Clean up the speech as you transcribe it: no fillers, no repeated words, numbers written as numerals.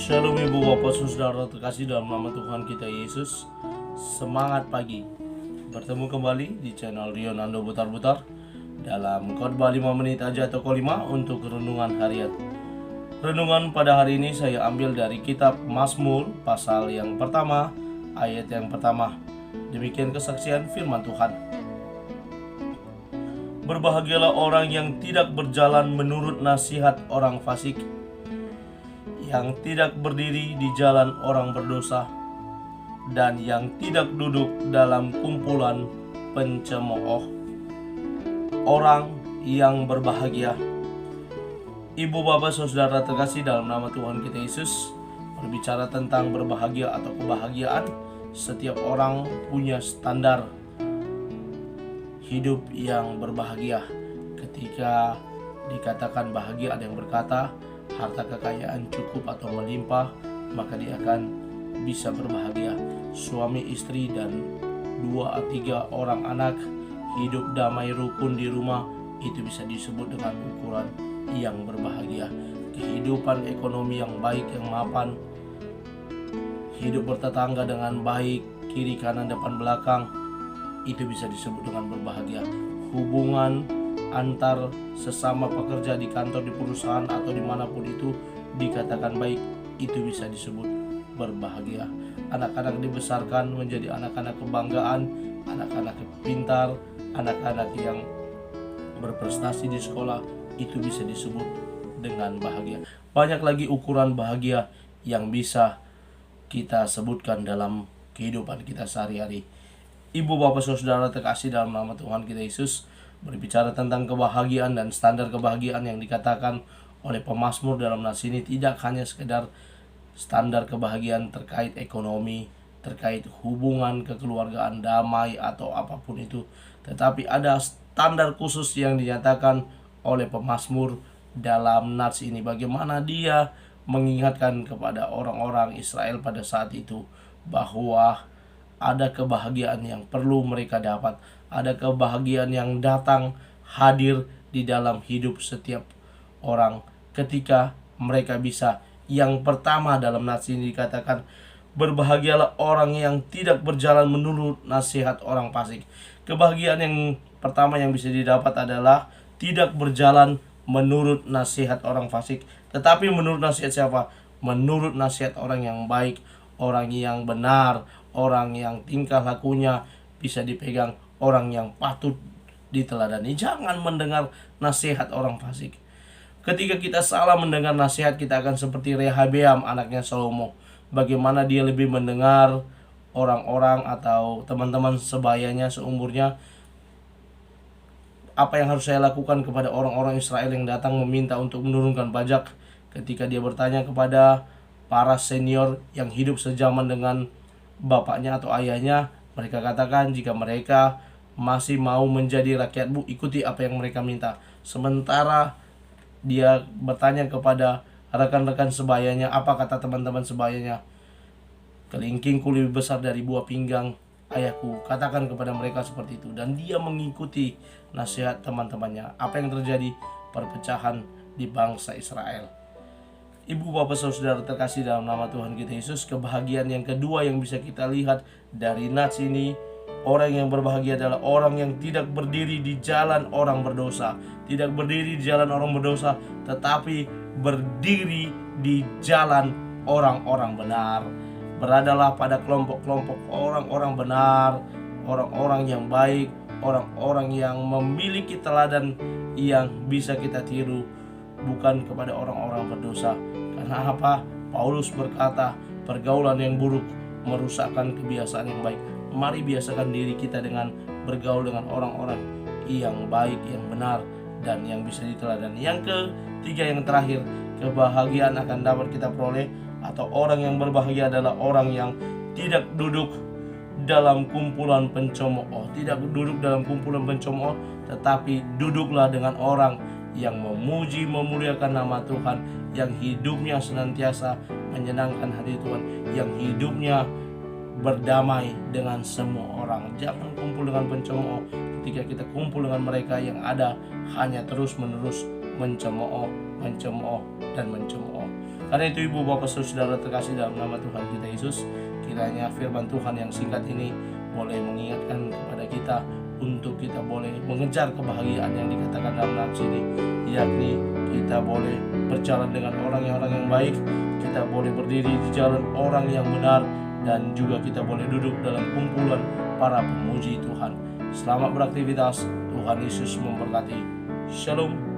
Shalom Ibu Bapak Saudara terkasih dalam nama Tuhan kita Yesus. Semangat pagi. Bertemu kembali di channel Rionando Butar-Butar dalam khotbah 5 menit aja atau kelima untuk renungan harian. Renungan pada hari ini saya ambil dari kitab Mazmur pasal yang pertama, ayat yang pertama. Demikian kesaksian firman Tuhan. Berbahagialah orang yang tidak berjalan menurut nasihat orang fasik, yang tidak berdiri di jalan orang berdosa, dan yang tidak duduk dalam kumpulan pencemooh. Orang yang berbahagia. Ibu bapak saudara terkasih dalam nama Tuhan kita Yesus, berbicara tentang berbahagia atau kebahagiaan. Setiap orang punya standar hidup yang berbahagia. Ketika dikatakan bahagia, ada yang berkata harta kekayaan cukup atau melimpah, maka dia akan bisa berbahagia. Suami istri dan 2-3 orang anak hidup damai rukun di rumah, itu bisa disebut dengan ukuran yang berbahagia. Kehidupan ekonomi yang baik, yang mapan, hidup bertetangga dengan baik, kiri kanan depan belakang, itu bisa disebut dengan berbahagia. Hubungan antar sesama pekerja di kantor, di perusahaan, atau dimanapun itu dikatakan baik, itu bisa disebut berbahagia. Anak-anak dibesarkan menjadi anak-anak kebanggaan, anak-anak pintar, anak-anak yang berprestasi di sekolah, itu bisa disebut dengan bahagia. Banyak lagi ukuran bahagia yang bisa kita sebutkan dalam kehidupan kita sehari-hari. Ibu bapak saudara terkasih dalam nama Tuhan kita Yesus, berbicara tentang kebahagiaan dan standar kebahagiaan yang dikatakan oleh pemazmur dalam nas ini tidak hanya sekedar standar kebahagiaan terkait ekonomi, terkait hubungan kekeluargaan damai atau apapun itu, tetapi ada standar khusus yang dinyatakan oleh pemazmur dalam nas ini. Bagaimana dia mengingatkan kepada orang-orang Israel pada saat itu bahwa ada kebahagiaan yang perlu mereka dapat. Ada kebahagiaan yang datang hadir di dalam hidup setiap orang ketika mereka bisa. Yang pertama dalam nas ini dikatakan, berbahagialah orang yang tidak berjalan menurut nasihat orang fasik. Kebahagiaan yang pertama yang bisa didapat adalah tidak berjalan menurut nasihat orang fasik. Tetapi menurut nasihat siapa? Menurut nasihat orang yang baik, orang yang benar, orang yang tingkah lakunya bisa dipegang, orang yang patut diteladani. Jangan mendengar nasihat orang fasik. Ketika kita salah mendengar nasihat, kita akan seperti Rehabeam anaknya Salomo. Bagaimana dia lebih mendengar orang-orang atau teman-teman sebayanya, seumurnya. Apa yang harus saya lakukan kepada orang-orang Israel yang datang meminta untuk menurunkan pajak? Ketika dia bertanya kepada para senior yang hidup sejaman dengan bapaknya atau ayahnya, mereka katakan jika mereka masih mau menjadi rakyatmu, ikuti apa yang mereka minta. Sementara dia bertanya kepada rekan-rekan sebayanya, apa kata teman-teman sebayanya? Kelingkingku lebih besar dari buah pinggang ayahku. Katakan kepada mereka seperti itu. Dan dia mengikuti nasihat teman-temannya. Apa yang terjadi? Perpecahan di bangsa Israel. Ibu bapak saudara terkasih dalam nama Tuhan kita Yesus, kebahagiaan yang kedua yang bisa kita lihat dari nats ini, orang yang berbahagia adalah orang yang tidak berdiri di jalan orang berdosa. Tidak berdiri di jalan orang berdosa, tetapi berdiri di jalan orang-orang benar. Beradalah pada kelompok-kelompok orang-orang benar, orang-orang yang baik, orang-orang yang memiliki teladan yang bisa kita tiru, bukan kepada orang-orang berdosa. Karena apa? Paulus berkata, pergaulan yang buruk merusakkan kebiasaan yang baik. Mari biasakan diri kita dengan bergaul dengan orang-orang yang baik, yang benar, dan yang bisa diteladani. Yang ketiga, yang terakhir, kebahagiaan akan dapat kita peroleh, atau orang yang berbahagia adalah orang yang tidak duduk dalam kumpulan pencemooh. Tidak duduk dalam kumpulan pencemooh, tetapi duduklah dengan orang yang memuji, memuliakan nama Tuhan, yang hidupnya senantiasa menyenangkan hati Tuhan, yang hidupnya berdamai dengan semua orang. Jangan kumpul dengan pencemooh. Ketika kita kumpul dengan mereka yang ada hanya terus-menerus mencemooh, dan mencemooh. Karena itu Ibu Bapak Saudara terkasih dalam nama Tuhan kita Yesus, kiranya firman Tuhan yang singkat ini boleh mengingatkan kepada kita untuk kita boleh mengejar kebahagiaan yang dikatakan dalam nats ini, yakni kita boleh berjalan dengan orang-orang yang baik, kita boleh berdiri di jalan orang yang benar, dan juga kita boleh duduk dalam kumpulan para pemuji Tuhan. Selamat beraktivitas, Tuhan Yesus memberkati. Shalom.